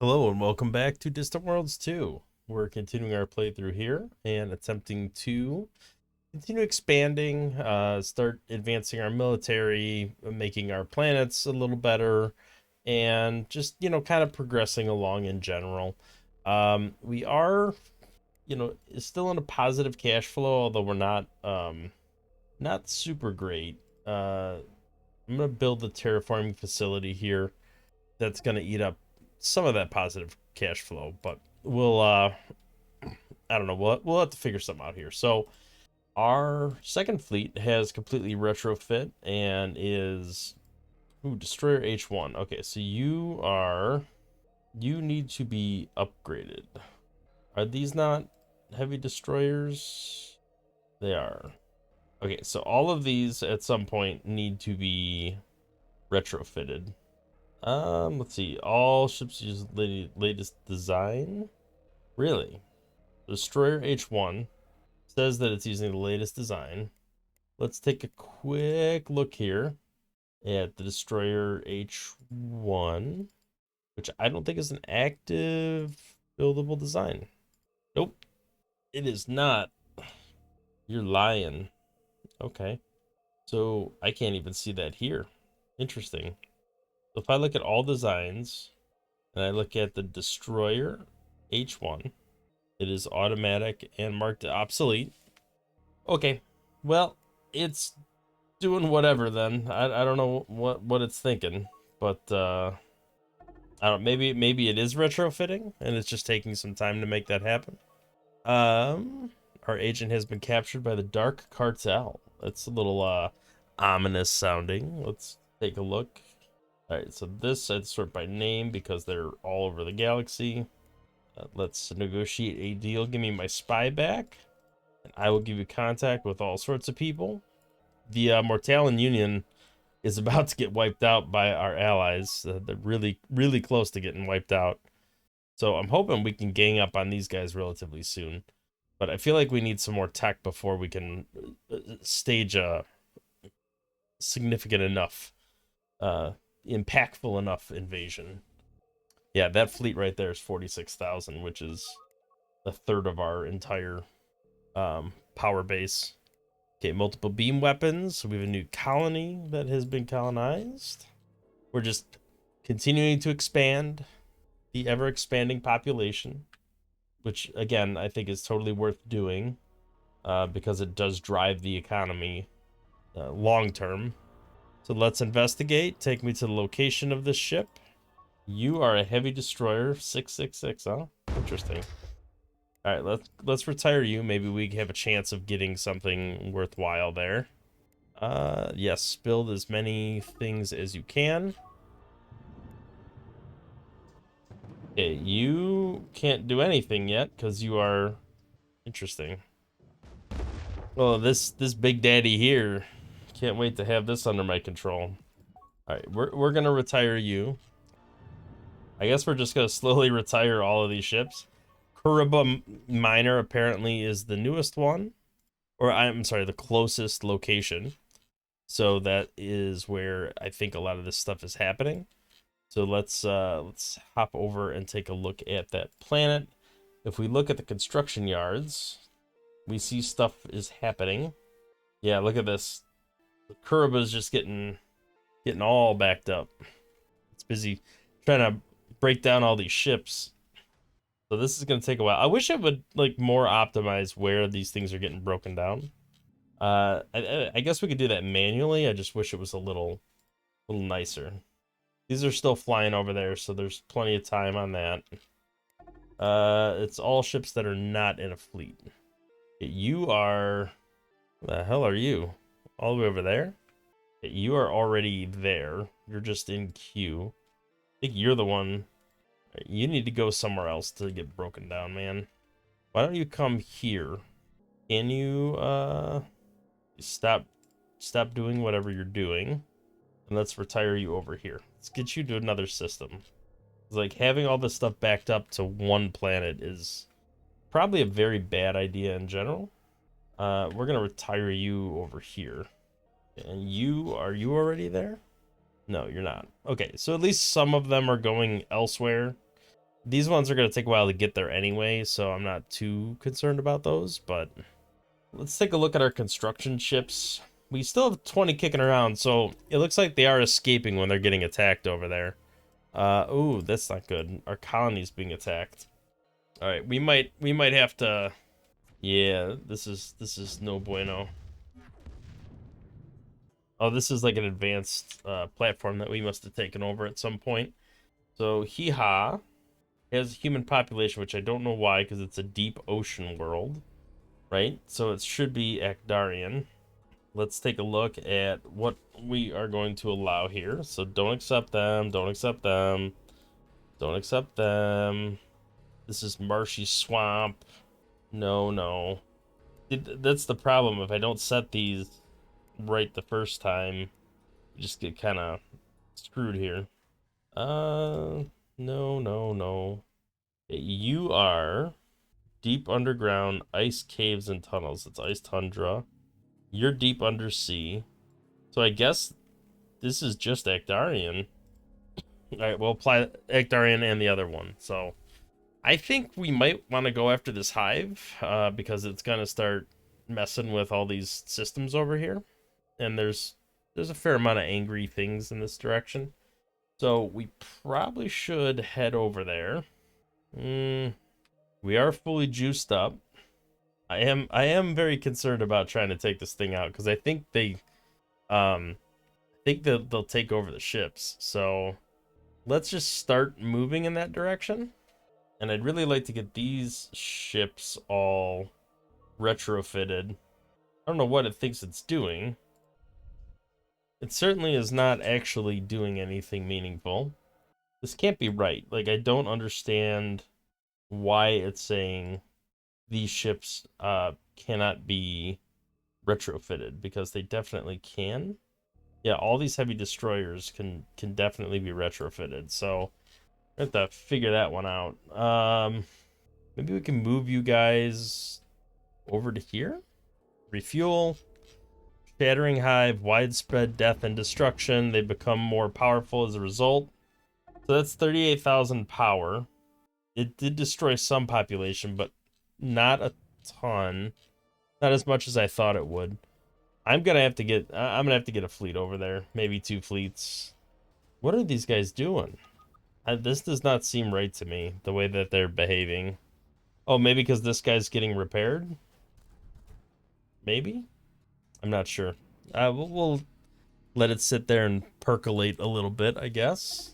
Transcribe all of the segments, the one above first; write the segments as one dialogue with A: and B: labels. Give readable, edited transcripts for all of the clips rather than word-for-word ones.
A: Hello and welcome back to Distant Worlds 2. We're continuing our playthrough here and attempting to continue expanding, start advancing our military, making our planets a little better, and just, kind of progressing along in general. We are, still in a positive cash flow, although we're not super great. I'm going to build the terraforming facility here that's going to eat up some of that positive cash flow, but we'll I don't know, we'll have to figure something out here. So our second fleet has completely retrofit and is destroyer H1. Okay, so you need to be upgraded. Are these not heavy destroyers? They are. Okay, so all of these at some point need to be retrofitted. Let's see. All ships use latest design. Really? Destroyer H1 says that it's using the latest design. Let's take a quick look here at the Destroyer H1, which I don't think is an active buildable design. Nope, it is not. You're lying. Okay. So I can't even see that here. Interesting. So if I look at all designs and I look at the Destroyer H1, it is automatic and marked obsolete. Okay, well, it's doing whatever then. I don't know what it's thinking, but I don't. Maybe it is retrofitting and it's just taking some time to make that happen. Our agent has been captured by the Dark Cartel. That's a little ominous sounding. Let's take a look. All right, so this I'd sort by name because they're all over the galaxy. Let's negotiate a deal. Give me my spy back, and I will give you contact with all sorts of people. The Mortalian Union is about to get wiped out by our allies. They're really, really close to getting wiped out. So I'm hoping we can gang up on these guys relatively soon. But I feel like we need some more tech before we can stage a significant enough, impactful enough invasion. Yeah, that fleet right there is 46,000, which is a third of our entire power base. Okay, multiple beam weapons. We have a new colony that has been colonized. We're just continuing to expand the ever expanding population, which again I think is totally worth doing because it does drive the economy long term. So let's investigate. Take me to the location of this ship. You are a heavy destroyer 666, huh? Interesting. All right, let's retire you. Maybe we have a chance of getting something worthwhile there. Yes, build as many things as you can. Okay, you can't do anything yet because you are interesting. Well, this big daddy here, can't wait to have this under my control. All right, we're gonna retire you. I guess we're just gonna slowly retire all of these ships. Kuriba Minor apparently is the newest one, or I'm sorry, the closest location. So that is where I think a lot of this stuff is happening. So let's hop over and take a look at that planet. If we look at the construction yards, we see stuff is happening. Yeah, look at this. The Kuriba is just getting all backed up. It's busy trying to break down all these ships. So this is gonna take a while. I wish it would like more optimize where these things are getting broken down. I guess we could do that manually. I just wish it was a little nicer. These are still flying over there, so there's plenty of time on that. It's all ships that are not in a fleet. You are... The hell are you? All the way over there? You are already there. You're just in queue. I think you're the one... You need to go somewhere else to get broken down, man. Why don't you come here? Can you, stop doing whatever you're doing? And let's retire you over here. Let's get you to another system. It's like having all this stuff backed up to one planet is probably a very bad idea in general. We're gonna retire you over here. And are you already there? No, you're not. Okay, so at least some of them are going elsewhere. These ones are going to take a while to get there anyway, so I'm not too concerned about those, but let's take a look at our construction ships. We still have 20 kicking around, so it looks like they are escaping when they're getting attacked over there. Ooh, that's not good. Our colony's being attacked. All right, we might have to. Yeah, this is no bueno. Oh, this is like an advanced platform that we must have taken over at some point. So Hiha has a human population, which I don't know why, because it's a deep ocean world, right? So it should be Akdarian. Let's take a look at what we are going to allow here. So don't accept them, don't accept them, don't accept them. This is marshy swamp. No, no. That's the problem. If I don't set these right the first time, you just get kind of screwed here. No, no, no. You are deep underground, ice caves and tunnels. It's ice tundra. You're deep undersea. So I guess this is just Actarian. All right, we'll apply Actarian and the other one. So I think we might want to go after this hive because it's going to start messing with all these systems over here. And there's a fair amount of angry things in this direction. So we probably should head over there. We are fully juiced up. I am very concerned about trying to take this thing out because I think that they'll take over the ships. So let's just start moving in that direction. And I'd really like to get these ships all retrofitted. I don't know what it thinks it's doing. It certainly is not actually doing anything meaningful. This can't be right. Like, I don't understand why it's saying these ships cannot be retrofitted, because they definitely can. Yeah, all these heavy destroyers can definitely be retrofitted. So I have to figure that one out. Maybe we can move you guys over to here. Refuel. Shattering Hive, widespread death and destruction. They become more powerful as a result. So that's 38,000 power. It did destroy some population, but not a ton. Not as much as I thought it would. I'm gonna have to get a fleet over there. Maybe 2 fleets. What are these guys doing? This does not seem right to me, the way that they're behaving. Oh, maybe because this guy's getting repaired? Maybe? I'm not sure. We'll let it sit there and percolate a little bit, I guess.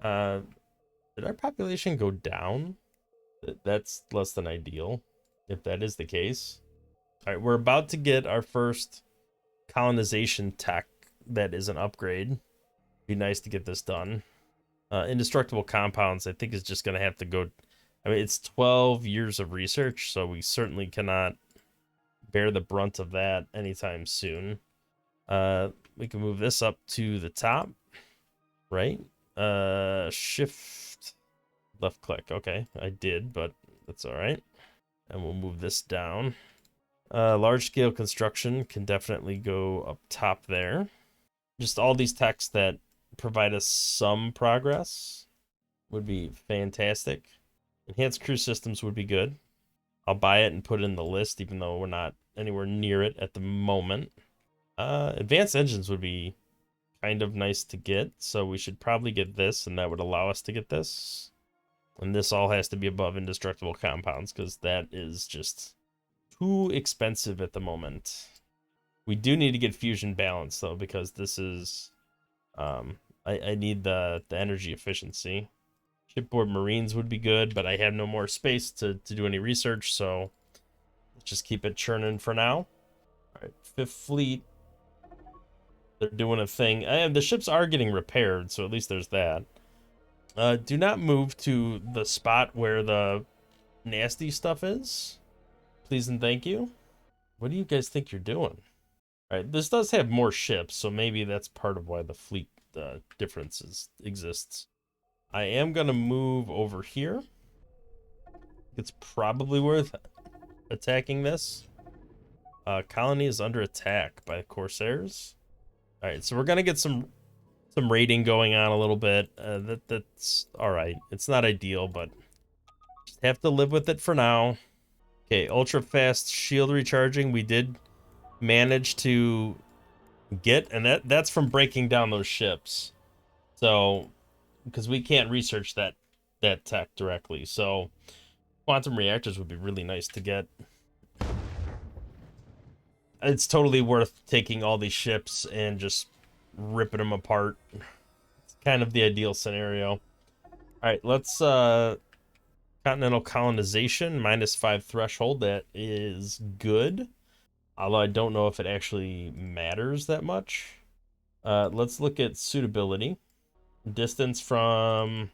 A: Did our population go down? That's less than ideal, if that is the case. All right, we're about to get our first colonization tech that is an upgrade. Be nice to get this done. Indestructible compounds, I think, is just going to have to go. I mean, it's 12 years of research, so we certainly cannot bear the brunt of that anytime soon. We can move this up to the top, right? Shift left click. Okay, I did, but that's all right. And we'll move this down. Large scale construction can definitely go up top there. Just all these techs that provide us some progress would be fantastic. Enhanced crew systems would be good. I'll buy it and put it in the list, even though we're not anywhere near it at the moment. Advanced engines would be kind of nice to get, so we should probably get this, and that would allow us to get this. And this all has to be above indestructible compounds, because that is just too expensive at the moment. We do need to get fusion balance, though, because this is... I need the energy efficiency. Shipboard Marines would be good, but I have no more space to do any research, so let's just keep it churning for now. All right, 5th Fleet. They're doing a thing. And the ships are getting repaired, so at least there's that. Do not move to the spot where the nasty stuff is. Please and thank you. What do you guys think you're doing? All right, this does have more ships, so maybe that's part of why the fleet differences exists. I am going to move over here. It's probably worth attacking this. Colony is under attack by Corsairs. All right, so we're going to get some some raiding going on a little bit. That's all right. It's not ideal, but just have to live with it for now. Okay, ultra fast shield recharging. We did manage to get, and that's from breaking down those ships. So because we can't research that tech directly, so quantum reactors would be really nice to get. It's totally worth taking all these ships and just ripping them apart. It's kind of the ideal scenario. All right, let's continental colonization -5 threshold. That is good, although I don't know if it actually matters that much. Let's look at suitability. Distance from,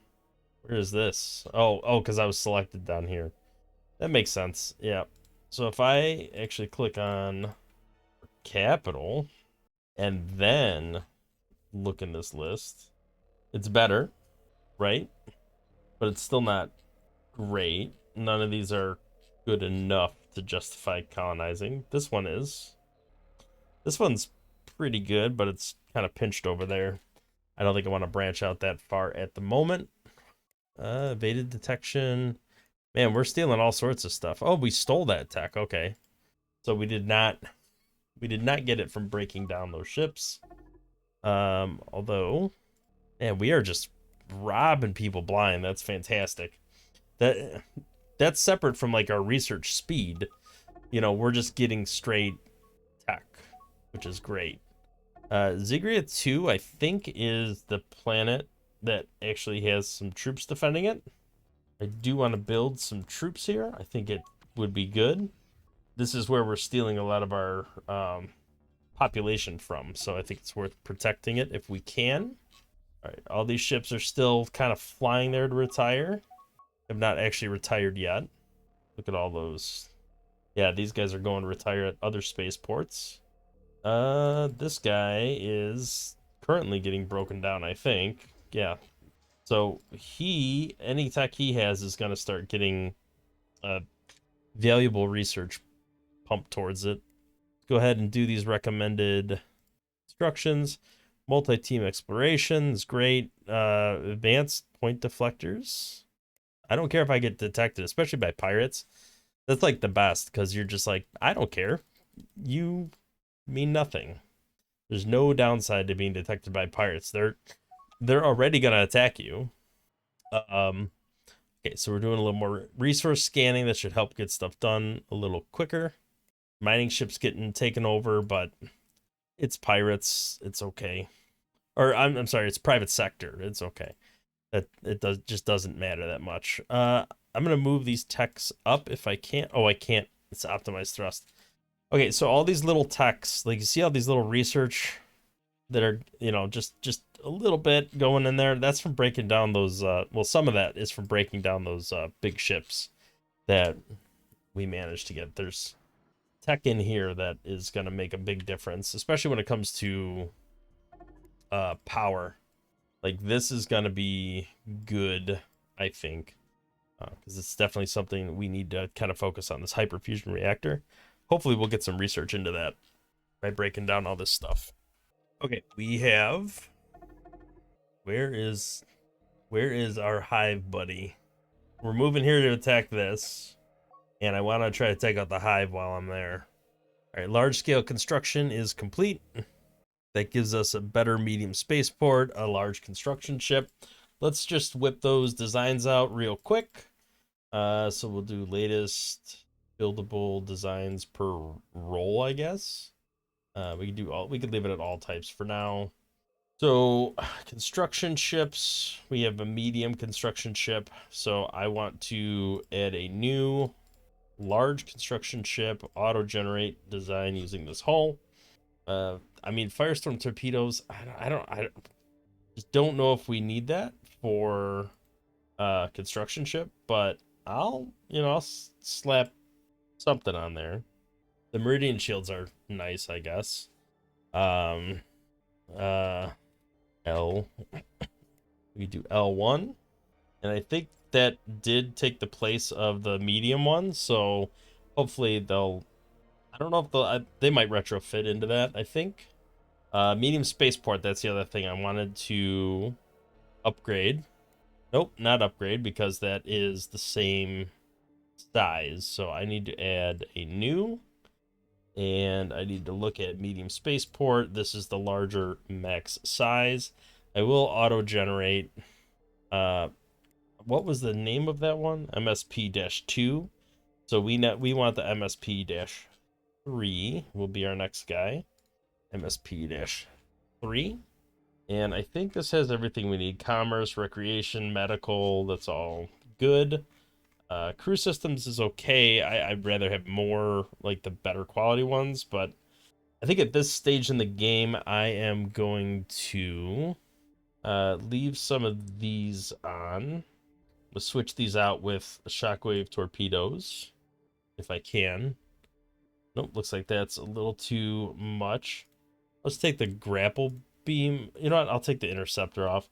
A: where is this? Oh, because I was selected down here. That makes sense. Yeah. So if I actually click on capital and then look in this list, it's better, right? But it's still not great. None of these are good enough to justify colonizing. This one is. This one's pretty good, but it's kind of pinched over there. I don't think I want to branch out that far at the moment. Evaded detection. Man, we're stealing all sorts of stuff. Oh, we stole that tech. Okay. So we did not get it from breaking down those ships. Although, man, we are just robbing people blind. That's fantastic. That's separate from like our research speed. We're just getting straight tech, which is great. Zigria 2, I think, is the planet that actually has some troops defending it. I do want to build some troops here. I think it would be good. This is where we're stealing a lot of our population from, so I think it's worth protecting it if we can. All right, all these ships are still kind of flying there to retire. Have not actually retired yet. Look at all those. Yeah, these guys are going to retire at other spaceports. This guy is currently getting broken down, I think. Yeah. So any tech he has is going to start getting valuable research pumped towards it. Go ahead and do these recommended instructions. Multi-team exploration is great. Advanced point deflectors. I don't care if I get detected, especially by pirates. That's like the best, because you're just like, I don't care. You mean nothing. There's no downside to being detected by pirates. They're already gonna attack you. Okay, so we're doing a little more resource scanning. That should help get stuff done a little quicker. Mining ships getting taken over, but it's pirates. It's okay. Or I'm sorry, it's private sector. It's okay. That it just doesn't matter that much. I'm gonna move these techs up if I can. Oh, I can't. It's optimized thrust. Okay, so all these little techs, like you see all these little research that are, just a little bit going in there. That's from breaking down those. Well, some of that is from breaking down those big ships that we managed to get. There's tech in here that is gonna make a big difference, especially when it comes to power. Like this is gonna be good, I think, because it's definitely something we need to kind of focus on, this hyperfusion reactor. Hopefully we'll get some research into that by breaking down all this stuff. Okay, we have, where is our hive buddy? We're moving here to attack this, and I want to try to take out the hive while I'm there. All right, large scale construction is complete. That gives us a better medium spaceport, a large construction ship. Let's just whip those designs out real quick. So we'll do latest buildable designs per role, I guess. We could leave it at all types for now. So construction ships, we have a medium construction ship. So I want to add a new large construction ship, auto generate design using this hull. I mean, Firestorm torpedoes. I just don't know if we need that for construction ship, but I'll slap something on there. The Meridian shields are nice, I guess. Uh, L. We do L1, and I think that did take the place of the medium one. So hopefully they'll. I don't know if they might retrofit into that. I think. Medium spaceport, that's the other thing I wanted to upgrade. Nope, not upgrade, because that is the same size. So I need to add a new, and I need to look at medium spaceport. This is the larger max size. I will auto-generate, what was the name of that one? MSP-2. So we want the MSP-3 will be our next guy. MSP-3. And I think this has everything we need. Commerce, recreation, medical, that's all good. Crew systems is okay. I'd rather have more, like, the better quality ones, but I think at this stage in the game, I am going to leave some of these on. We'll switch these out with shockwave torpedoes, if I can. Nope, looks like that's a little too much. Let's take the grapple beam. You know what? I'll take the interceptor off.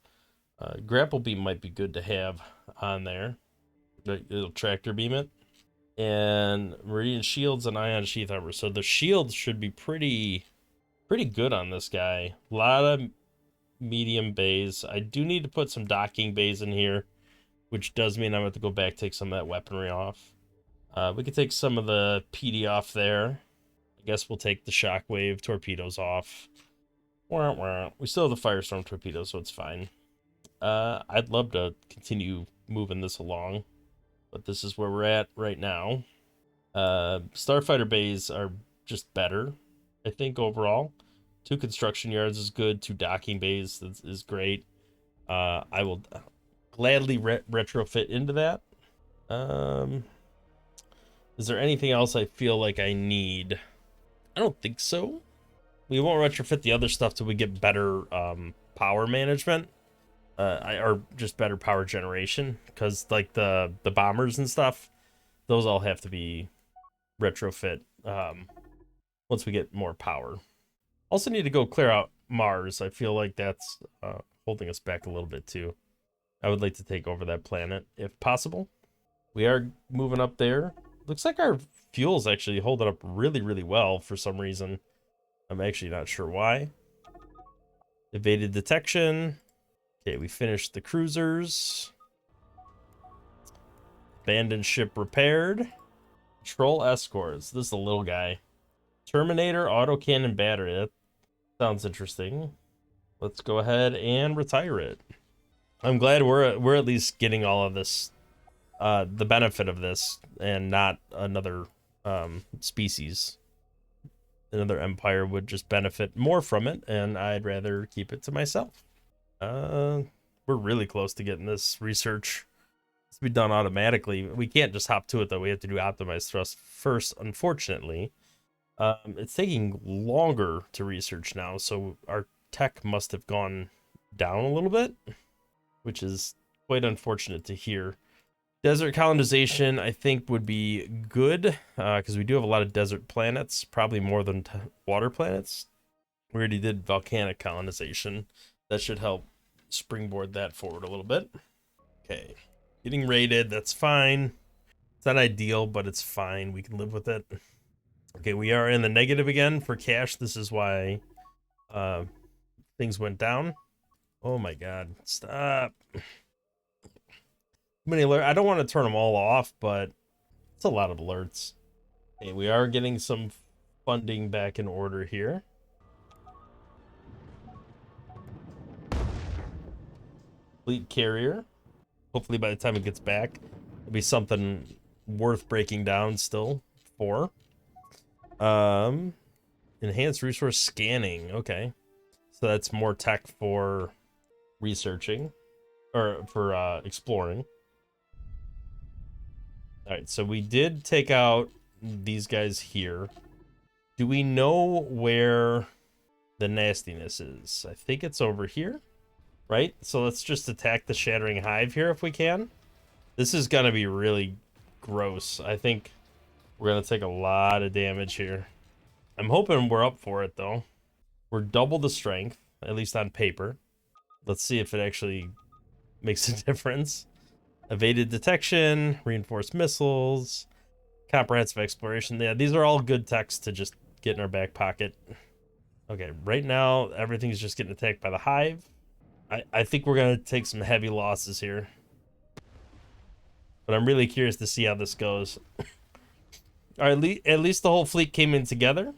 A: Grapple beam might be good to have on there. It'll tractor beam it. And meridian shields and ion sheath armor. So the shields should be pretty good on this guy. A lot of medium bays. I do need to put some docking bays in here, which does mean I'm going to go back, take some of that weaponry off. We could take some of the PD off there. I guess we'll take the shockwave torpedoes off. We still have the firestorm torpedoes, so it's fine. I'd love to continue moving this along, but this is where we're at right now. Starfighter bays are just better, I think, overall. 2 construction yards is good. 2 docking bays is great. I will gladly retrofit into that. Is there anything else I feel like I need? I don't think so. We won't retrofit the other stuff till we get better power management, or just better power generation. Because like the bombers and stuff, those all have to be retrofit once we get more power. Also need to go clear out Mars. I feel like that's holding us back a little bit too. I would like to take over that planet if possible. We are moving up there. Looks like our fuel's actually holding up really well for some reason. I'm actually not sure why. Evaded detection. Okay, we finished the cruisers. Abandoned ship repaired. Patrol escorts. This is a little guy. Terminator autocannon battery. That sounds interesting. Let's go ahead and retire it. I'm glad we're at least getting all of this, the benefit of this, and not another species. Another empire would just benefit more from it, and I'd rather keep it to myself. We're really close to getting this research to be done automatically. We can't just hop to it, though. We have to do optimized thrust first, unfortunately. It's taking longer to research now, so our tech must have gone down a little bit, which is quite unfortunate to hear. Desert colonization, I think, would be good, because we do have a lot of desert planets, probably more than water planets. We already did volcanic colonization. That should help springboard that forward a little bit. Okay, getting raided, that's fine. It's not ideal, but it's fine. We can live with it. Okay, we are in the negative again for cash. This is why things went down. Oh my god, stop. Many alerts. I don't want to turn them all off, but it's a lot of alerts. Okay, we are getting some funding back in order here. Fleet carrier. Hopefully by the time it gets back, it'll be something worth breaking down still for. Enhanced resource scanning. Okay. So that's more tech for researching, or for exploring. All right, so we did take out these guys here. Do we know where the nastiness is? I think it's over here, right? So let's just attack the Shattering Hive here if we can. This is gonna be really gross. I think we're gonna take a lot of damage here. I'm hoping we're up for it, though. We're double the strength, at least on paper. Let's see if it actually makes a difference. Evaded detection, reinforced missiles, comprehensive exploration. Yeah, these are all good techs to just get in our back pocket. Okay, right now, everything's just getting attacked by the hive. I think we're going to take some heavy losses here. But I'm really curious to see how this goes. All right, at least the whole fleet came in together.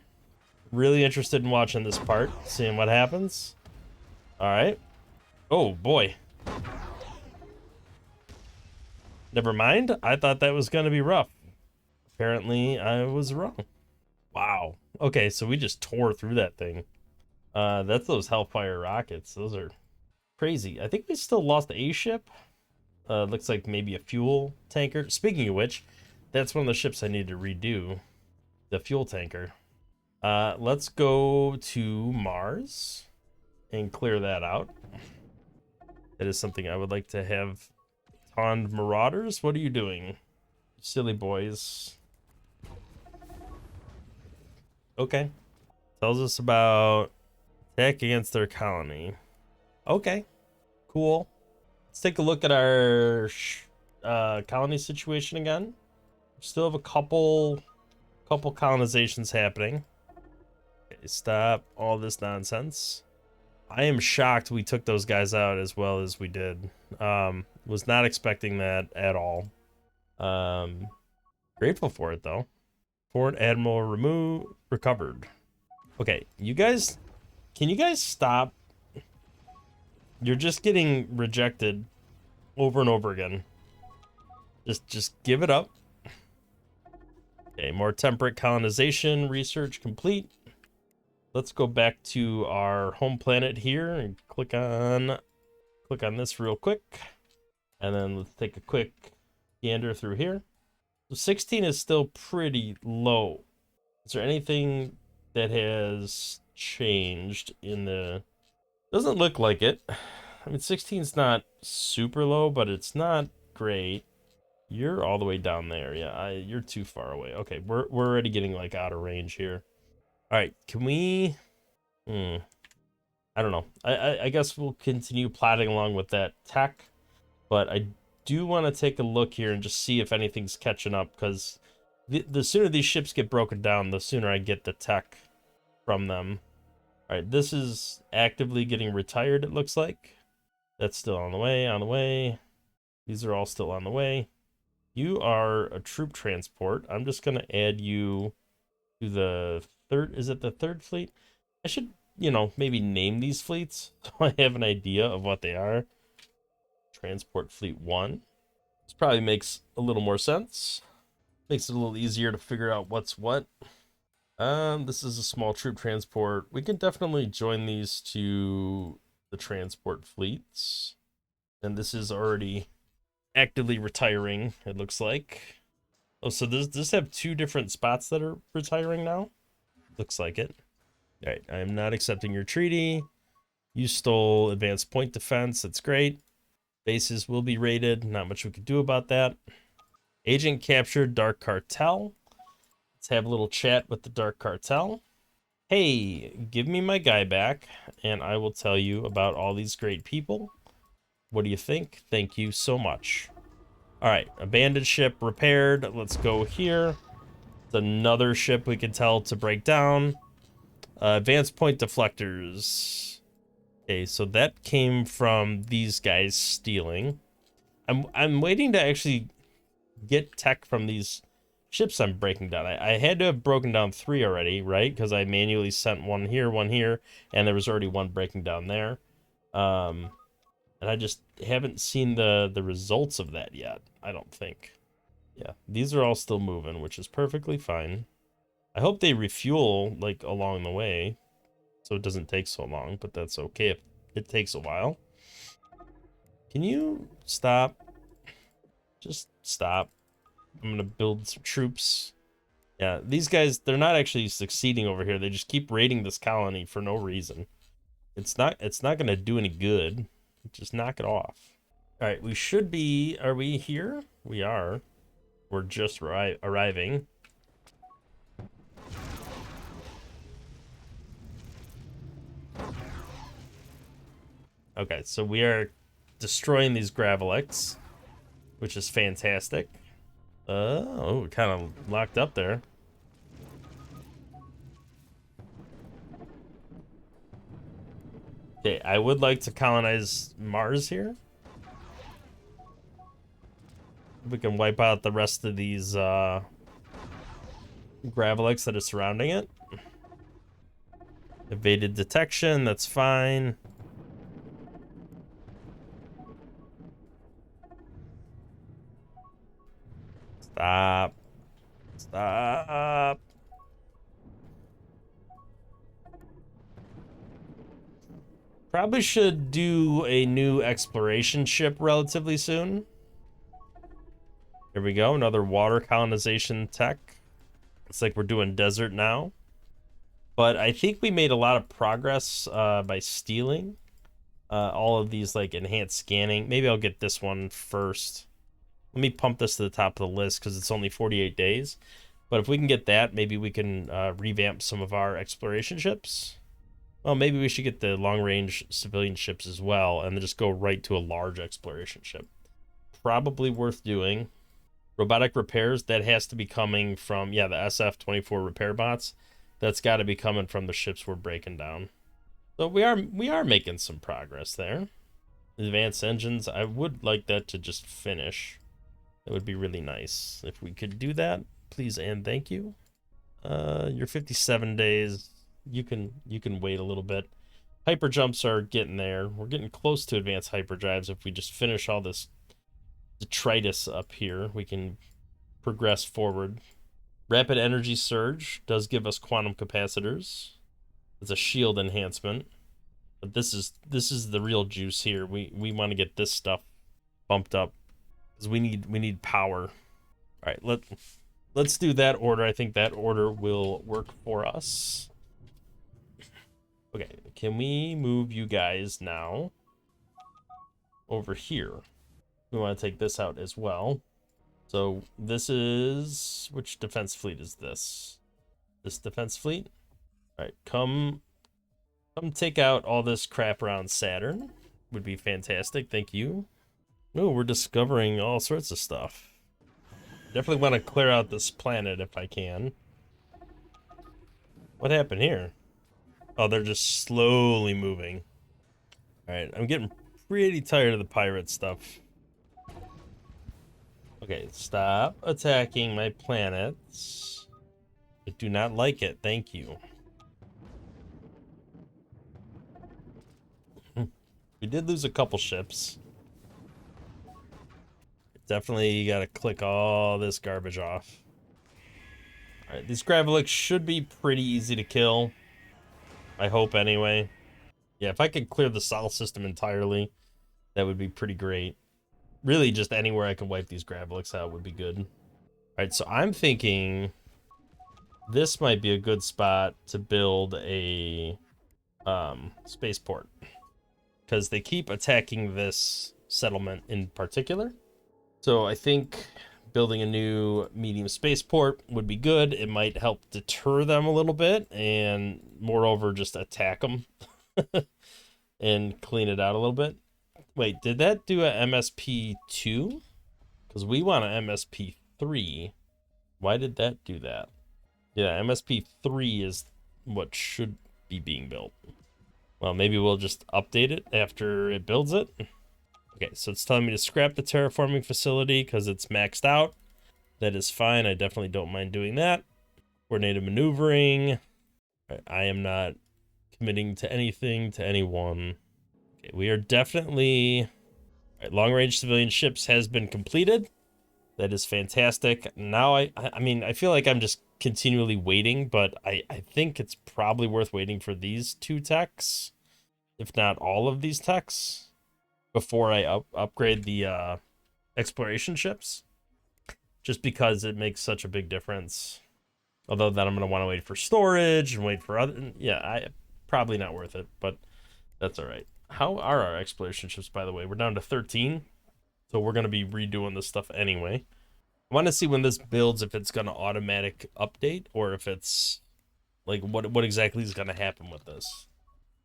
A: Really interested in watching this part, seeing what happens. All right. Oh, boy. Never mind. I thought that was going to be rough. Apparently, I was wrong. Wow. Okay, so we just tore through that thing. That's those Hellfire rockets. Those are crazy. I think we still lost a ship. Looks like maybe a fuel tanker. Speaking of which, that's one of the ships I need to redo. The fuel tanker. Let's go to Mars and clear that out. That is something I would like to have. Tond Marauders, what are you doing? Silly boys. Okay. Tells us about attack against their colony. Okay. Cool. Let's take a look at our colony situation again. Still have a couple colonizations happening. Okay, stop all this nonsense. I am shocked we took those guys out as well as we did. Was not expecting that at all. Grateful for it though. Fort Admiral recovered. Okay, you guys, can you guys stop? You're just getting rejected over and over again. Just give it up. Okay, more temperate colonization research complete. Let's go back to our home planet here and click on this real quick. And then let's take a quick gander through here. So 16 is still pretty low. Is there anything that has changed in the... Doesn't look like it. I mean, 16's not super low, but it's not great. You're all the way down there. Yeah, you're too far away. Okay, we're already getting like out of range here. All right, can we... I don't know. I guess we'll continue plodding along with that tech, but I do want to take a look here and just see if anything's catching up, because the sooner these ships get broken down, the sooner I get the tech from them. All right, this is actively getting retired, it looks like. That's still on the way, These are all still on the way. You are a troop transport. I'm just going to add you to the third. Is it the third fleet? I should, maybe name these fleets so I have an idea of what they are. Transport Fleet 1. This probably makes a little more sense. Makes it a little easier to figure out what's what. This is a small troop transport. We can definitely join these to the transport fleets. And this is already actively retiring, it looks like. Oh, so does this have two different spots that are retiring now? Looks like it. All right, I am not accepting your treaty. You stole advanced point defense. That's great. Bases will be raided. Not much we could do about that. Agent captured Dark Cartel. Let's have a little chat with the Dark Cartel. Hey, give me my guy back, and I will tell you about all these great people. What do you think? Thank you so much. All right, abandoned ship repaired. Let's go here. It's another ship we can tell to break down. Advanced point deflectors. Okay, so that came from these guys stealing. I'm waiting to actually get tech from these ships I'm breaking down. I had to have broken down 3 already, right? Because I manually sent one here, and there was already one breaking down there. And I just haven't seen the results of that yet, I don't think. Yeah, these are all still moving, which is perfectly fine. I hope they refuel, like, along the way, so it doesn't take so long, but that's okay if it takes a while. Can you stop? Just stop. I'm gonna build some troops. Yeah, these guys, they're not actually succeeding over here. They just keep raiding this colony for no reason. It's not gonna do any good. Just knock it off. All right, we should be, are we here? We are. We're just arriving. Okay, so we are destroying these Gravelics, which is fantastic. Oh, kind of locked up there. Okay, I would like to colonize Mars here. We can wipe out the rest of these Gravelics that are surrounding it. Evaded detection, that's fine. Stop. Stop. Probably should do a new exploration ship relatively soon. Here we go, another water colonization tech. Looks like we're doing desert now. But I think we made a lot of progress by stealing all of these like enhanced scanning. Maybe I'll get this one first. Let me pump this to the top of the list because it's only 48 days. But if we can get that, maybe we can revamp some of our exploration ships. Well, maybe we should get the long-range civilian ships as well and then just go right to a large exploration ship. Probably worth doing. Robotic repairs, that has to be coming from, yeah, the SF-24 repair bots. That's got to be coming from the ships we're breaking down. So we are making some progress there. Advanced engines, I would like that to just finish. That would be really nice if we could do that. Please and thank you. Your 57 days, you can wait a little bit. Hyper jumps are getting there. We're getting close to advanced hyperdrives. If we just finish all this detritus up here, we can progress forward. Rapid energy surge does give us quantum capacitors. It's a shield enhancement. But this is the real juice here. We want to get this stuff bumped up because we need power. All right, let's do that order. I think that order will work for us. Okay, can we move you guys now over here? We want to take this out as well. So this is, which defense fleet is this? This defense fleet? All right, come take out all this crap around Saturn. Would be fantastic, thank you. Oh, we're discovering all sorts of stuff. Definitely want to clear out this planet if I can. What happened here? Oh, they're just slowly moving. All right, I'm getting pretty tired of the pirate stuff. Okay, stop attacking my planets. I do not like it, thank you. We did lose a couple ships. Definitely gotta click all this garbage off. Alright, these Gravelics should be pretty easy to kill. I hope anyway. Yeah, if I could clear the Sol system entirely, that would be pretty great. Really, just anywhere I can wipe these Gravelics out would be good. Alright, so I'm thinking this might be a good spot to build a spaceport. Because they keep attacking this settlement in particular. So I think building a new medium spaceport would be good. It might help deter them a little bit and moreover just attack them and clean it out a little bit. Wait, did that do a MSP2? Because we want an MSP3. Why did that do that? Yeah, MSP3 is what should be being built. Well, maybe we'll just update it after it builds it. Okay, so it's telling me to scrap the terraforming facility because it's maxed out. That is fine. I definitely don't mind doing that. Coordinated maneuvering. I am not committing to anything, to anyone. Okay, we are definitely... long-range civilian ships has been completed. That is fantastic. Now, I mean, I feel like I'm just continually waiting, but I think it's probably worth waiting for these two techs, if not all of these techs, before I upgrade the exploration ships, just because it makes such a big difference. Although then I'm going to want to wait for storage and wait for other... Yeah, probably not worth it, but that's all right. How are our exploration ships, by the way? We're down to 13, so we're going to be redoing this stuff anyway. I want to see when this builds, if it's going to automatic update, or if it's... like, what exactly is going to happen with this.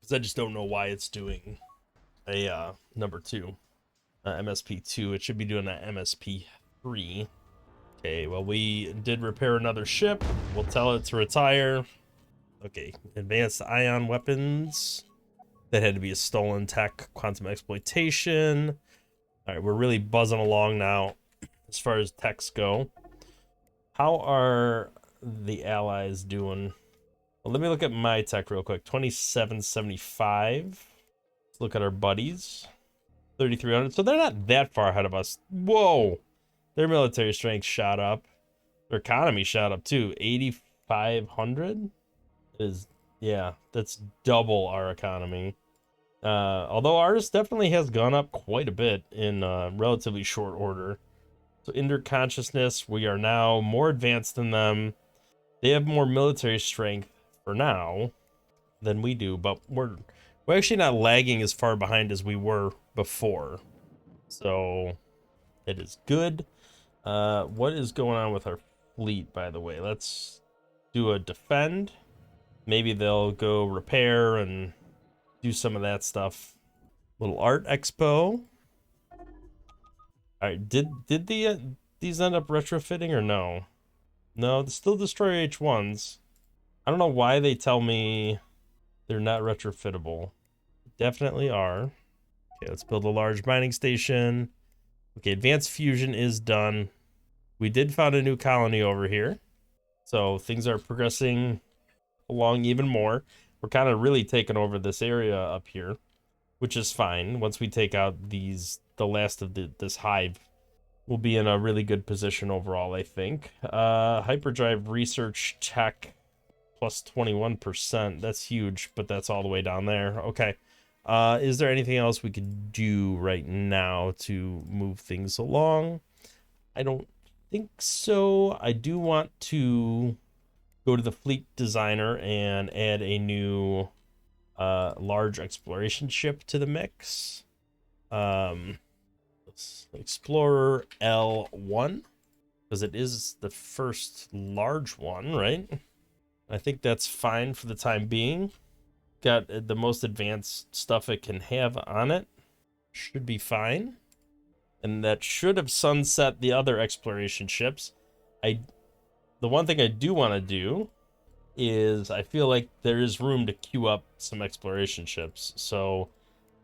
A: Because I just don't know why it's doing a number 2. MSP2. It should be doing an MSP3. Okay, well, we did repair another ship. We'll tell it to retire. Okay, advanced ion weapons. That had to be a stolen tech, quantum exploitation. All right, we're really buzzing along now as far as techs go. How are the allies doing? Well, let me look at my tech real quick. 2775. Let's look at our buddies. 3,300. So they're not that far ahead of us. Whoa. Their military strength shot up. Their economy shot up too. 8,500 is, yeah, that's double our economy. Although ours definitely has gone up quite a bit in relatively short order. So interconsciousness, we are now more advanced than them. They have more military strength for now than we do, but we're actually not lagging as far behind as we were before. So it is good. What is going on with our fleet, by the way? Let's do a defend. Maybe they'll go repair and do some of that stuff. Little art expo. All right, did these end up retrofitting or no? No, they still destroy H1s. I don't know why they tell me they're not retrofittable. Definitely are. Okay, let's build a large mining station. Okay, advanced fusion is done. We did found a new colony over here. So things are progressing along even more. We're kind of really taking over this area up here, which is fine. Once we take out the last of this hive, we'll be in a really good position overall, I think. Hyperdrive research tech plus 21%. That's huge, but that's all the way down there. Okay. Is there anything else we could do right now to move things along? I don't think so. I do want to go to the fleet designer and add a new large exploration ship to the mix. Explorer L1, because it is the first large one, right? I think that's fine for the time being. Got the most advanced stuff it can have on it. Should be fine. And that should have sunset the other exploration ships. The one thing I do want to do is I feel like there is room to queue up some exploration ships. So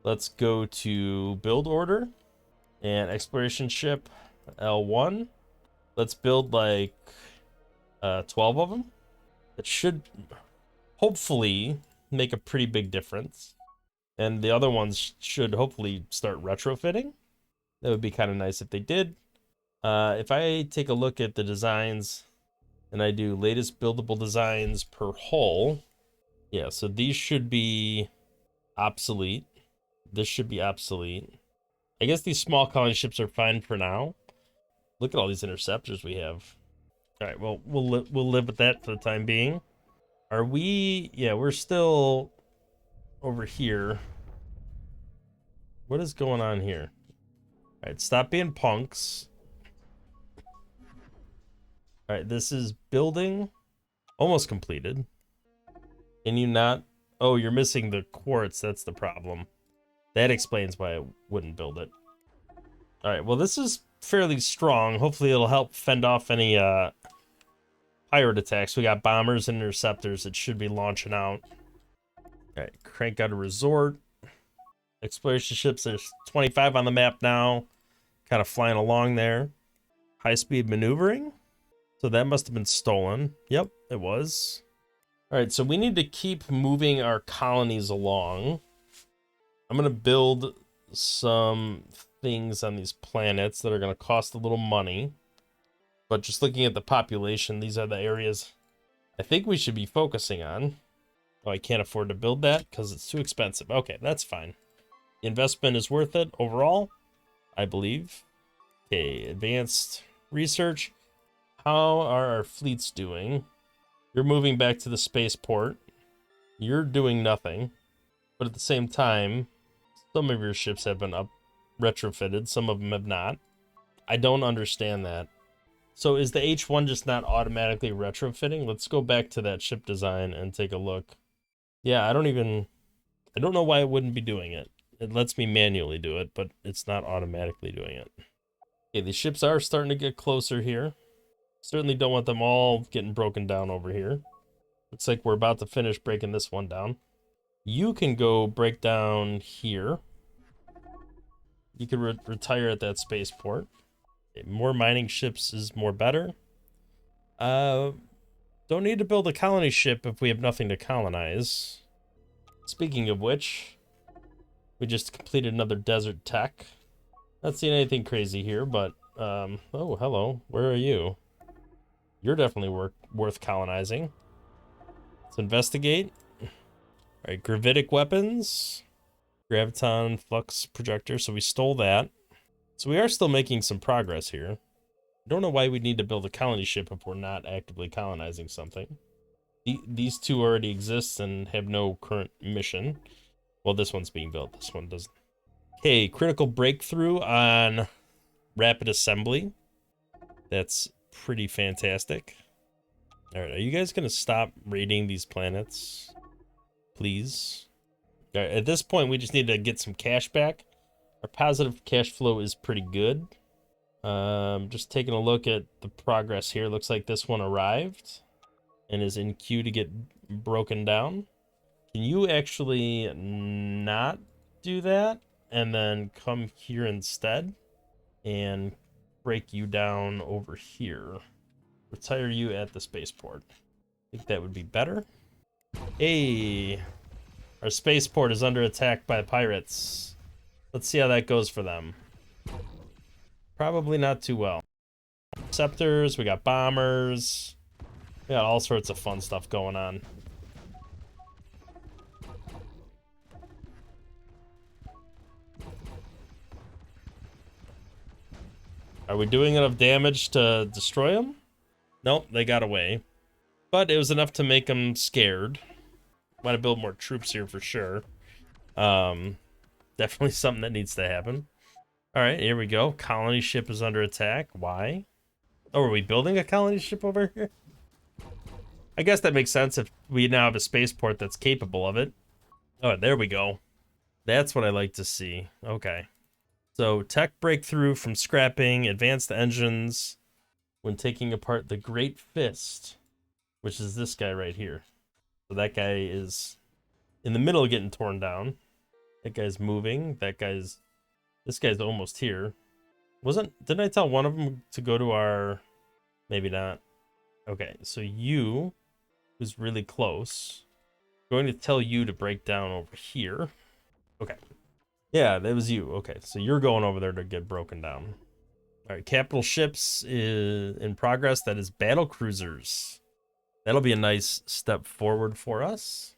A: let's go to build order and exploration ship L1. Let's build like 12 of them. It should hopefully make a pretty big difference. And the other ones should hopefully start retrofitting. That would be kind of nice if they did. If I take a look at the designs and I do latest buildable designs per hull, yeah, so these should be obsolete. This should be obsolete. I guess these small colony ships are fine for now. Look at all these interceptors we have. All right, well, we'll live with that for the time being. Are we? Yeah, we're still over here. What is going on here? All right, stop being punks. All right, this is building. Almost completed. Can you not? Oh, you're missing the quartz. That's the problem. That explains why I wouldn't build it. All right, well, this is fairly strong. Hopefully it'll help fend off any pirate attacks. We got bombers and interceptors that should be launching out. All right, crank out a resort. Exploration ships, there's 25 on the map now. Kind of flying along there. High-speed maneuvering. So that must have been stolen. Yep, it was. All right, so we need to keep moving our colonies along. I'm going to build some things on these planets that are going to cost a little money. But just looking at the population, these are the areas I think we should be focusing on. Oh, I can't afford to build that because it's too expensive. Okay, that's fine. The investment is worth it overall, I believe. Okay, advanced research. How are our fleets doing? You're moving back to the spaceport. You're doing nothing. But at the same time, some of your ships have been retrofitted. Some of them have not. I don't understand that. So is the H1 just not automatically retrofitting? Let's go back to that ship design and take a look. Yeah, I don't know why it wouldn't be doing it. It lets me manually do it, but it's not automatically doing it. Okay, the ships are starting to get closer here. Certainly don't want them all getting broken down over here. Looks like we're about to finish breaking this one down. You can go break down here. You can retire at that spaceport. Okay, more mining ships is more better. Don't need to build a colony ship if we have nothing to colonize. Speaking of which, we just completed another desert tech. Not seeing anything crazy here, but, oh, hello. Where are you? You're definitely worth colonizing. Let's investigate. All right, gravitic weapons. Graviton flux projector, so we stole that. So we are still making some progress here. I don't know why we need to build a colony ship if we're not actively colonizing something. These two already exist and have no current mission. Well, this one's being built. This one doesn't. Okay, critical breakthrough on rapid assembly. That's pretty fantastic. All right, are you guys going to stop raiding these planets? Please. All right, at this point, we just need to get some cash back. Our positive cash flow is pretty good. Just taking a look at the progress here. Looks like this one arrived and is in queue to get broken down. Can you actually not do that and then come here instead and break you down over here? Retire you at the spaceport. I think that would be better. Hey, our spaceport is under attack by pirates. Let's see how that goes for them. Probably not too well. Interceptors, we got bombers. We got all sorts of fun stuff going on. Are we doing enough damage to destroy them? Nope, they got away. But it was enough to make them scared. Want to build more troops here for sure. Definitely something that needs to happen. All right, here we go. Colony ship is under attack. Why? Oh, are we building a colony ship over here? I guess that makes sense if we now have a spaceport that's capable of it. Oh, there we go. That's what I like to see. Okay. So, tech breakthrough from scrapping, advanced engines when taking apart the Great Fist, which is this guy right here. So that guy is in the middle getting torn down. That guy's moving. This guy's almost here. Didn't I tell one of them to go to our, maybe not. Okay, so you, who's really close, going to tell you to break down over here. Okay. Yeah, that was you. Okay, so you're going over there to get broken down. All right, capital ships is in progress. That is battle cruisers. That'll be a nice step forward for us.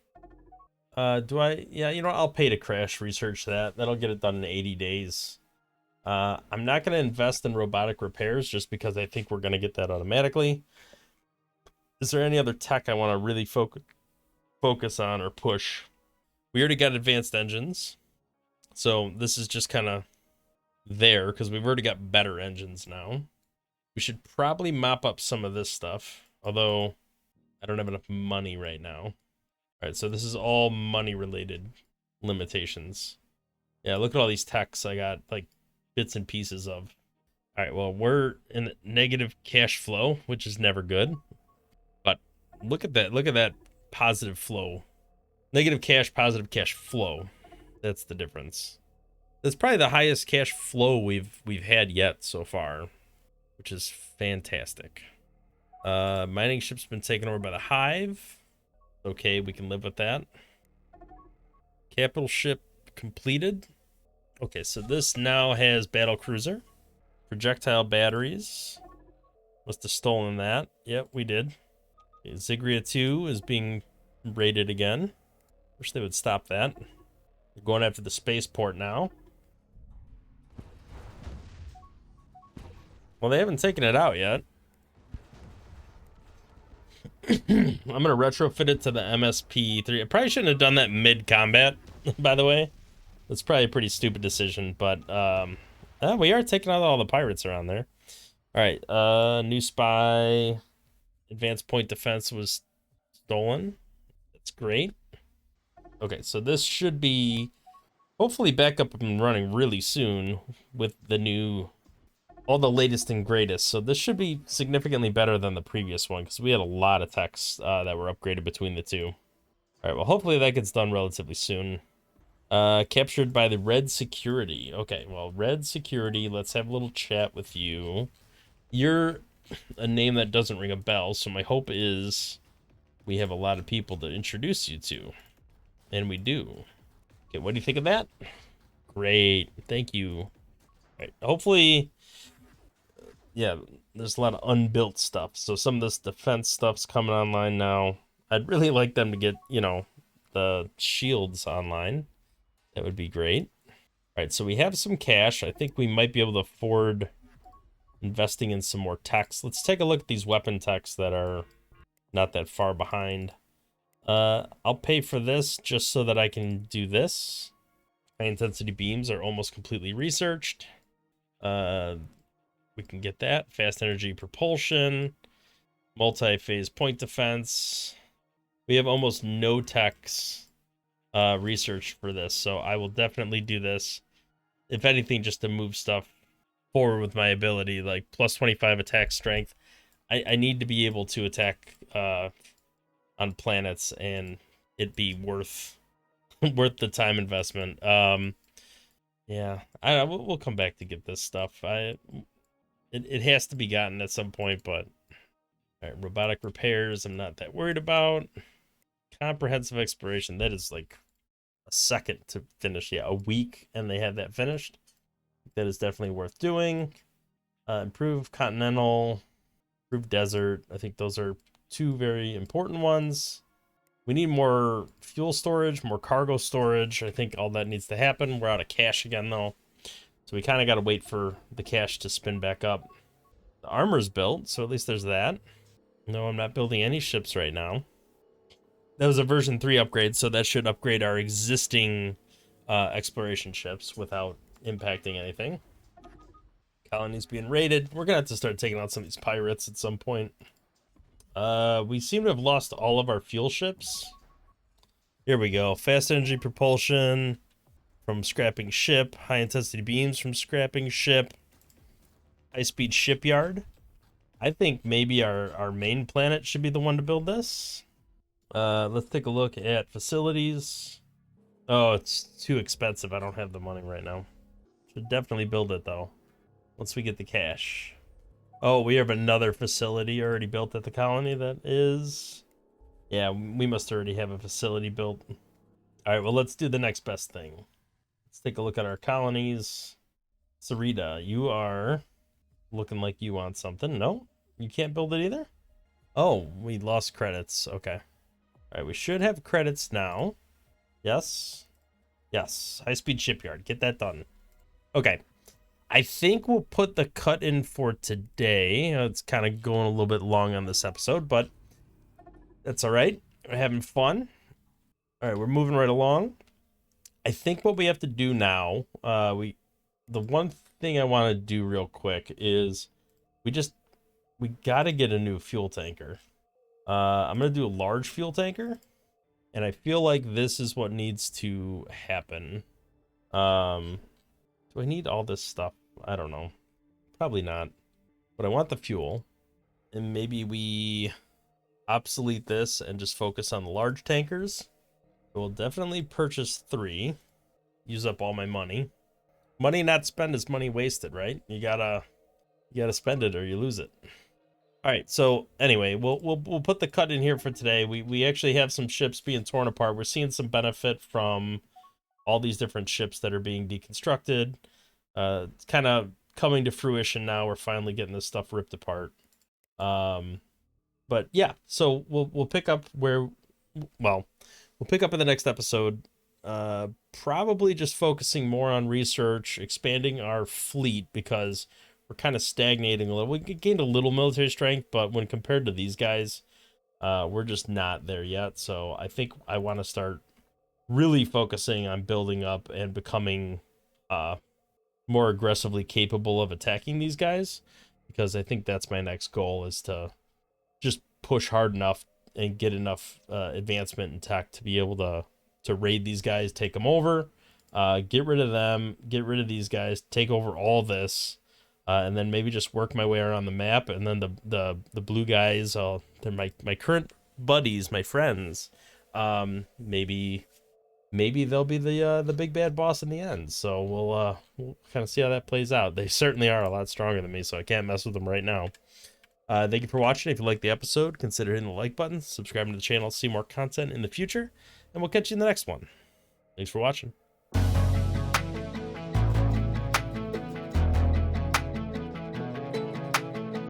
A: Yeah, you know, I'll pay to crash research that. That'll get it done in 80 days. I'm not going to invest in robotic repairs just because I think we're going to get that automatically. Is there any other tech I want to really focus on or push? We already got advanced engines. So this is just kind of there because we've already got better engines now. We should probably mop up some of this stuff, although I don't have enough money right now. All right, so this is all money related limitations. Yeah, look at all these techs I got like bits and pieces of. All right, well, we're in negative cash flow, which is never good. But look at that positive flow. Negative cash, positive cash flow. That's the difference. That's probably the highest cash flow we've had yet so far, which is fantastic. Mining ship's been taken over by the Hive. Okay, we can live with that. Capital ship completed. Okay, so this now has battle cruiser, projectile batteries. Must have stolen that. Yep, we did. Okay, Zigria 2 is being raided again. Wish they would stop that. We're going after the spaceport now. Well, they haven't taken it out yet. I'm gonna retrofit it to the MSP3. I probably shouldn't have done that mid-combat, by the way. That's probably a pretty stupid decision, but we are taking out all the pirates around there. All right, new spy, advanced point defense was stolen. That's great. Okay, so this should be hopefully back up and running really soon with the new, all the latest and greatest. So this should be significantly better than the previous one because we had a lot of techs that were upgraded between the two. All right, well, hopefully that gets done relatively soon. Captured by the Red Security. Okay, well, Red Security, let's have a little chat with you. You're a name that doesn't ring a bell, so my hope is we have a lot of people to introduce you to. And we do. Okay, what do you think of that? Great, thank you. All right, hopefully, yeah, there's a lot of unbuilt stuff. So some of this defense stuff's coming online now. I'd really like them to get, the shields online. That would be great. All right, so we have some cash. I think we might be able to afford investing in some more techs. Let's take a look at these weapon techs that are not that far behind. I'll pay for this just so that I can do this. High intensity beams are almost completely researched. We can get that. Fast energy propulsion, multi-phase point defense. We have almost no techs research for this, so I will definitely do this. If anything, just to move stuff forward with my ability, like plus 25 attack strength. I need to be able to attack on planets and it be worth worth the time investment. Yeah, we'll come back to get this stuff. It has to be gotten at some point, but all right, robotic repairs I'm not that worried about. Comprehensive exploration, that is like a second to finish. Yeah, a week and they have that finished. That is definitely worth doing. Improve continental, improve desert. I think those are two very important ones. We need more fuel storage, more cargo storage. I think all that needs to happen. We're out of cash again, though. So we kind of got to wait for the cash to spin back up. The armor's built, so at least there's that. No, I'm not building any ships right now. That was a version 3 upgrade, so that should upgrade our existing exploration ships without impacting anything. Colonies being raided. We're going to have to start taking out some of these pirates at some point. We seem to have lost all of our fuel ships. Here we go. Fast energy propulsion from scrapping ship. High intensity beams from scrapping ship. High speed shipyard. I think maybe our main planet should be the one to build this. Let's take a look at facilities. Oh, it's too expensive. I don't have the money right now. Should definitely build it though. Once we get the cash. Oh, we have another facility already built at the colony that is... Yeah, we must already have a facility built. All right, well, let's do the next best thing. Let's take a look at our colonies. Sarita, you are looking like you want something. No, you can't build it either? Oh, we lost credits. Okay. All right, we should have credits now. Yes. Yes. High-speed shipyard. Get that done. Okay. I think we'll put the cut in for today. It's kind of going a little bit long on this episode, but that's all right. We're having fun. All right, we're moving right along. I think what we have to do now, the one thing I want to do real quick is we got to get a new fuel tanker. I'm going to do a large fuel tanker, and I feel like this is what needs to happen. Do I need all this stuff? I don't know. Probably not. But I want the fuel. And maybe we obsolete this and just focus on the large tankers. We'll definitely purchase 3. Use up all my money. Money not spent is money wasted, right? You gotta spend it or you lose it. All right, so anyway, we'll put the cut in here for today. We actually have some ships being torn apart. We're seeing some benefit from all these different ships that are being deconstructed. It's kind of coming to fruition now. We're finally getting this stuff ripped apart. But yeah, so we'll pick up where, well, we'll pick up in the next episode. Probably just focusing more on research, expanding our fleet because we're kind of stagnating a little. We gained a little military strength, but when compared to these guys, we're just not there yet. So I think I want to start really focusing on building up and becoming more aggressively capable of attacking these guys, because I think that's my next goal, is to just push hard enough and get enough advancement in tech to be able to raid these guys, take them over, get rid of them, get rid of these guys, take over all this, and then maybe just work my way around the map. And then the blue guys, they're my current buddies, my friends. Maybe they'll be the big bad boss in the end. So we'll kind of see how that plays out. They certainly are a lot stronger than me, so I can't mess with them right now. Thank you for watching. If you liked the episode, consider hitting the like button, subscribing to the channel to see more content in the future, and we'll catch you in the next one. Thanks for watching.